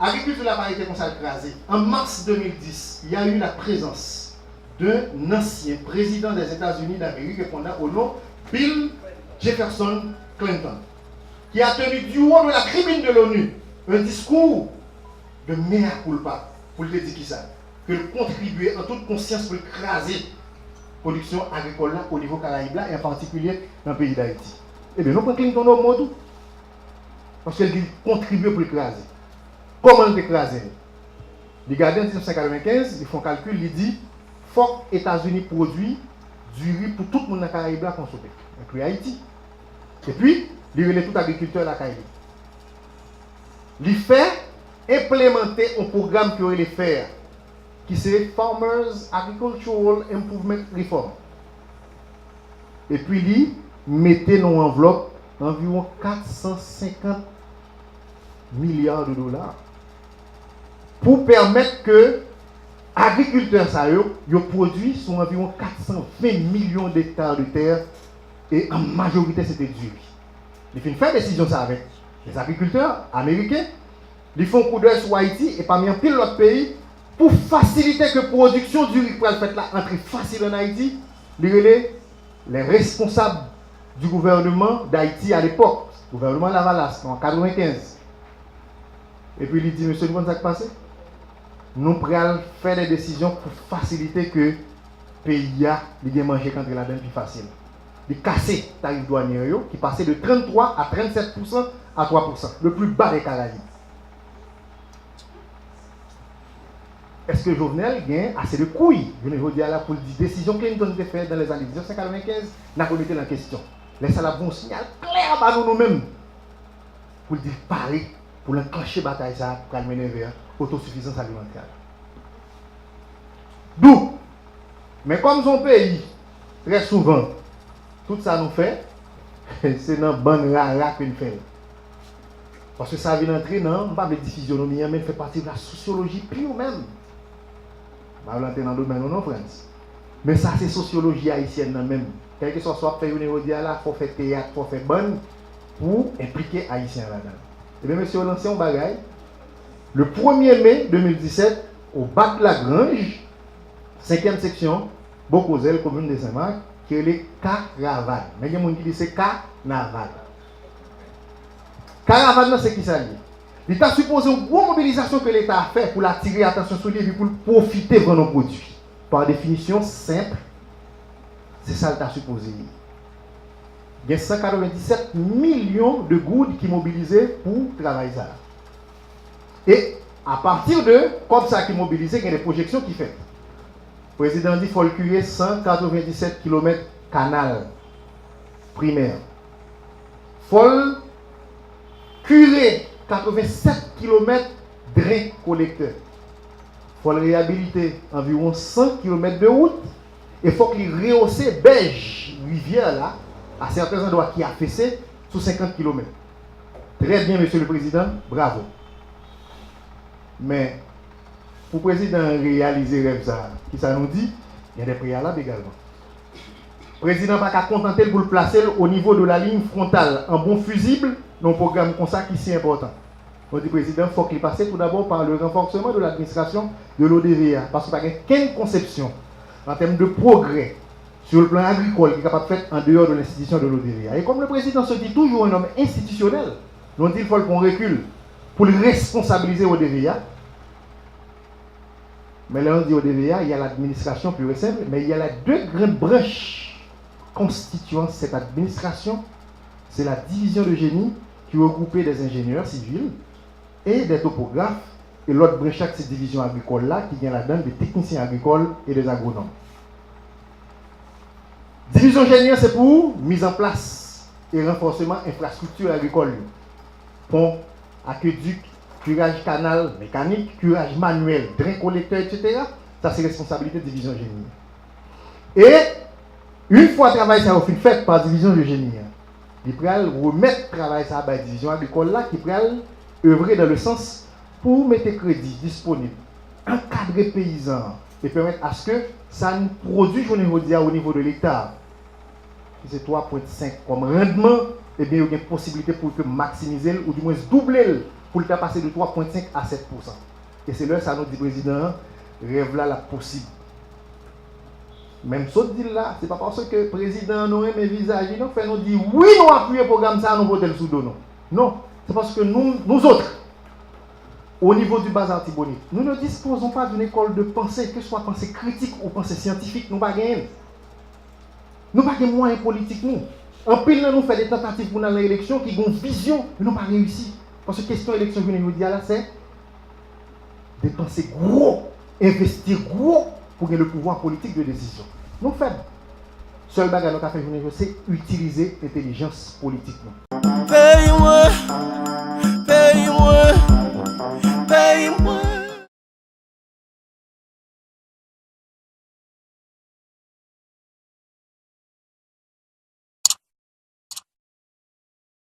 L'agriculture n'a pas été comme ça écrasée. En mars 2010, il y a eu la présence d'un ancien président des États-Unis d'Amérique qu'on a au nom Bill Jefferson Clinton, qui a tenu du haut de la tribune de l'ONU un discours de mea culpa pour le dire qui ça, que contribuer en toute conscience pour écraser la production agricole là, au niveau Caraïbe et en particulier dans le pays d'Haïti. Eh bien, nous prenons Clinton au mot parce qu'elle dit contribuer pour écraser. Comment l'écraser? Les gardiens de 1995, ils font calcul, ils disent faut que les États-Unis produisent du riz pour tout le monde dans le Caraïbe à consommer, inclus Haïti. Et puis, ils relèvent tout agriculteur à la Caraïbe. Ils font implémenter un programme qui aurait les faire, qui c'est Farmers Agricultural Improvement Reform. Et puis, ils mettent dans l'enveloppe environ 450 milliards de dollars pour permettre que agriculteurs produisent sur environ 420 millions d'hectares de terre et en majorité c'était du riz. Ils font faire décision ça avec les agriculteurs américains. Ils font coup d'œil sur Haïti et parmi un pile l'autre pays pour faciliter que la production du riz pour le fait là entre facile en Haïti. Les responsables du gouvernement d'Haïti à l'époque, le gouvernement Lavalas en 1995. Et puis il dit, monsieur, comment ça s'est passé? Nous pourrions faire des décisions pour faciliter que le pays a manger quand il a plus facile. De casser les tarifs douaniers qui passaient de 33 à 37% à 3%, le plus bas des Caraïbes. Est-ce que Jovenel a assez de couilles? Je veux dire là pour dire décision que Clinton a faite dans les années 1995, n'a pas mis en question. Laissez la bon signal clair à nous-mêmes pour dire parler, pour enclencher la bataille ça, pour mener vers autosuffisance alimentaire. D'où, mais comme son pays, très souvent, tout ça nous fait, c'est dans le bon rara que nous faisons. Parce que ça vient entrer dans, pas de diffusionomie, mais fait partie de la sociologie pure même. Je vais rentrer dans le domaine non France. Mais ça, c'est sociologie haïtienne même. Quel que soit fait une érodie là, il faut faire théâtre, il faut faire bonne pour impliquer Haïtiens là-dedans. Et bien, monsieur, lancé un bagaille. Le 1er mai 2017, au Bac Lagrange, 5e section, Bocozel, commune de Saint-Marc, qui est le Caravane. Mais il y a des gens qui disent c'est Carnaval. Caravane, c'est qui ça? L'État suppose une grosse mobilisation que l'État a fait pour attirer l'attention sur lui et pour profiter de nos produits. Par définition simple, c'est ça l'État supposé. Il y a 197 millions de gouttes qui mobilisés pour travailler ça. Et à partir de, comme ça qui mobilisé, il y a des projections qui fait. Le président dit qu'il faut curer 197 km canal primaire. Il faut curer 87 km drain collecteur. Il faut réhabiliter environ 100 km de route. Et il faut qu'il rehausse Beige, rivière là, à certains endroits qui a fessé sous 50 km. Très bien, monsieur le président, bravo. Mais pour le président réaliser rêve ça, qui ça nous dit, il y a des préalables également. Le président n'a pas qu'à contenter pour le placer au niveau de la ligne frontale en bon fusible dans un programme comme ça qui est si important. Donc le président, il faut qu'il passe tout d'abord par le renforcement de l'administration de l'ODVA. Parce qu'il n'y a qu'une conception en termes de progrès sur le plan agricole qui est capable de faire en dehors de l'institution de l'ODVA. Et comme le président se dit toujours un homme institutionnel, donc il faut qu'on recule pour le responsabiliser au DVA. Mais là on dit au DVA, il y a l'administration pure et simple, mais il y a les deux grandes branches constituant cette administration. C'est la division de génie qui regroupait des ingénieurs civils et des topographes, et l'autre branche, c'est cette division agricole-là qui vient là-dedans des techniciens agricoles et des agronomes. Division ingénieur, c'est pour mise en place et renforcement infrastructure agricole. Pont, aqueduc, curage canal mécanique, curage manuel, drain collecteur, etc. Ça, c'est responsabilité de division ingénieur. Et une fois le travail ça a été fait par division de génie, il peut remettre le travail ça à la division agricole là qui peut œuvrer dans le sens pour mettre crédit disponible, encadrer paysans et permettre à ce que ça nous produise au niveau de l'hectare. C'est 3,5 comme rendement, et bien il y a une possibilité pour que maximiser ou du moins doubler pour le faire passer de 3,5 à 7%. Et c'est là ça nous dit président, rêve là la possible. Même ce deal là, c'est pas parce que le président nous aime visage, il nous fait nous dire oui, nous appuyons le programme ça, nous votons sous dos. Non, c'est parce que nous autres, au niveau du bas Artibonite, nous ne disposons pas d'une école de pensée, que ce soit pensée critique ou pensée scientifique, nous pas gagner. Nous pas de moyens politiques nous. En pile nous fait des tentatives pour dans l'élection qui ont une vision, mais nous pas réussi. Parce que question élection je vous dis là, c'est dépenser gros, investir gros pour gagner le pouvoir politique de décision. Nous faisons. Seul bagage nous a fait c'est utiliser l'intelligence politique. Paye-moi.